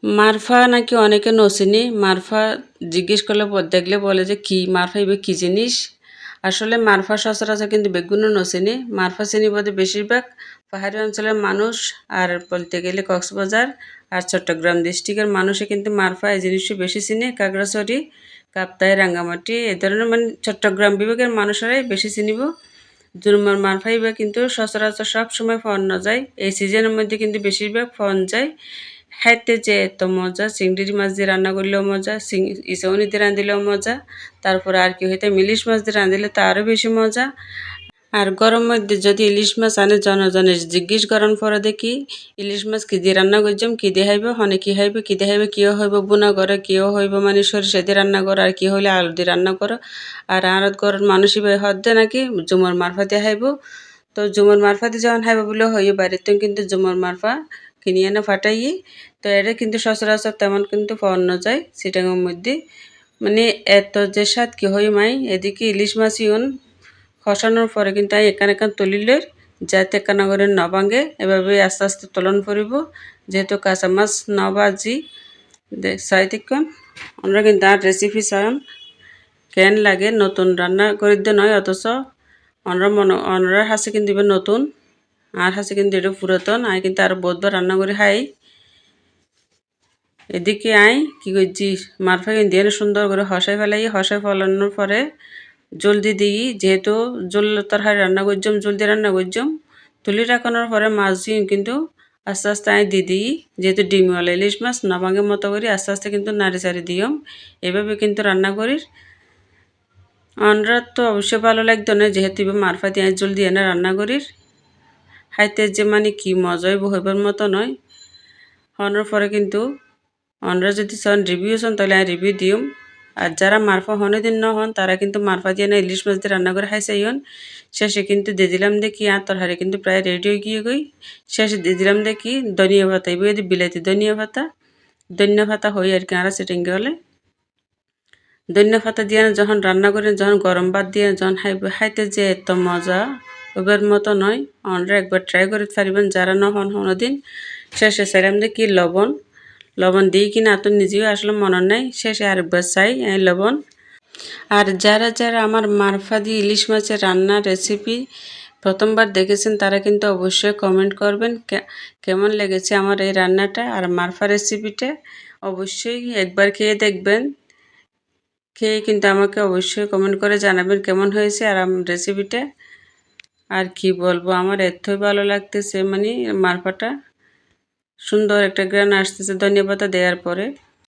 মারফা নাকি অনেকে নচিনি। মারফা জিজ্ঞেস করলে দেখলে বলে যে কি মারফা এবার কী জিনিস। আসলে মারফা সচরাচর কিন্তু বেগুনও নচিনি। মারফা চিনি বোধহয় বেশিরভাগ পাহাড়ি অঞ্চলের মানুষ, আর বলতে গেলে কক্সবাজার আর চট্টগ্রাম ডিস্ট্রিক্টের মানুষে কিন্তু মারফা এই জিনিসটা বেশি চিনে। খাগড়াছড়ি, কাপ্তাই, রাঙ্গামাটি এ ধরনের মানে চট্টগ্রাম বিভাগের মানুষেরাই বেশি চিনিব। জুরমার মারফা এবার কিন্তু সচরাচর সব সময় পাওয়া না যায়। এই সিজনের মধ্যে কিন্তু বেশিরভাগ পাওয়া যায়। খাইতে যে এত মজা, চিংড়ি মাছ দিয়ে রান্না করলেও মজা, ইসৌনি দিয়ে রাঁধিলেও মজা, তারপরে আর কি হইতে ইলিশ মাছ দিয়ে রাঁধিলে তো আরও বেশি মজা। আর গরম মধ্যে যদি ইলিশ মাছ আনে জনে জিজ্ঞেস করেন পরে দেখি ইলিশ মাছ কী দিয়ে রান্না করছাম, কী দিয়ে হাইব, হনে কী হাইবে, কী দিয়ে হাইবে, কেউ হইব বুনা করে, কেউ হইব মানে সরিষা দিয়ে রান্না করো, আর কি হইলে আলু দিয়ে রান্না করো। আর ঘরের মানুষই ভাই হদ্দে নাকি জুমর মারফা দিয়ে হাইব। তো জুমর মারফা দিয়ে যখন হাইব বলে হইয়ে বাড়িতে কিন্তু জুমর মারফা কিনে এনে ফাটাই। তো এটা কিন্তু সচরাচর তেমন কিন্তু পাওয়া যায় চিটাগাংয়ের মধ্যে। মানে এত যে স্বাদ কি হই মাই এদিকে ইলিশ মাছ ইউন খসানোর পরে কিন্তু আমি এখান তুলিলে যাতে একানা করে নভাঙে, এভাবে আস্তে আস্তে তোলন করিব। যেহেতু কাঁচা মাছ নভাজি চাই দেখুন আমরা কিন্তু আর রেসিপি চান কেন লাগে নতুন রান্না করে দিয়ে নয়, অথচ অনরার হাসে কিন্তু এবার নতুন, আর হাসে কিন্তু এটা পুরাতন। আমি কিন্তু আরও বহুতবার রান্না করে খাই। এদিকে আই কি করছি মারফা কিন্তু দিয়ে সুন্দর করে হসাই ফেলাই। হসাই ফেলানোর পরে জলদি দিই, যেহেতু জল তরকারি রান্না করছাম জলদি রান্না করছাম। তুলি রাখানোর পরে মাছ দিয়ে কিন্তু আস্তে আস্তে আমি দিয়ে দিই। যেহেতু ডিমওয়ালা ইলিশ মাছ নভাঙের মতো করি আস্তে আস্তে কিন্তু নাড়ি চাড়ি দিও। এভাবে কিন্তু রান্না করি। আমরা তো অবশ্যই ভালো লাগতো না, যেহেতু এবার মারফা দিয়ে জল দিয়ে না রান্না করি। খাইতে যে মানে কি মজাই হইবার মতো নয়। হওয়ার পরে কিন্তু আমরা যদি চান রিভিউ চান তাহলে আমি রিভিউ দিম। আর যারা মারফা হনে দিন না হন তারা কিন্তু মারফা দিয়ে না ইলিশ মাছ দিয়ে রান্না করে খাইছে ইয়ন। শেষে কিন্তু দিয়ে দিলাম দেখি আর তরকারি কিন্তু প্রায় রেডি হয়ে গিয়ে গই। শেষে দিয়ে দিলাম দেখি ধনিয়া পাতা, এবার যদি বিলাতি ধনিয়া পাতা হয়ে আর কি আরা সেটিংয়ে হলে ধনিয়া পাতা দিয়ে যখন রান্না করে যখন গরম ভাত দিয়ে যখন খাইতে যে এত মজা ওবার মতো নয়। আমরা একবার ট্রাই করে পারিবেন যারা না হন দিন। শেষে সেরাম দেখি লবণ দিই কিনা তো নিজেও আসলে মনে নাই। শেষে আরেকবার চাই লবণ। আর যারা যারা আমার মারফা দিয়ে ইলিশ মাছের রান্নার রেসিপি প্রথমবার দেখেছেন তারা কিন্তু অবশ্যই কমেন্ট করবেন কেমন লেগেছে আমার এই রান্নাটা আর মারফা রেসিপিটা। অবশ্যই একবার খেয়ে দেখবেন, খেয়ে কিন্তু আমাকে অবশ্যই কমেন্ট করে জানাবেন কেমন হয়েছে আর আমার রেসিপিটা। আর কি বলবো, আমার এতই ভালো লাগতেছে মানে মারফাটা সুন্দর একটা গ্রান আসতেছে ধনিয়া পাতা দেওয়ার পরে।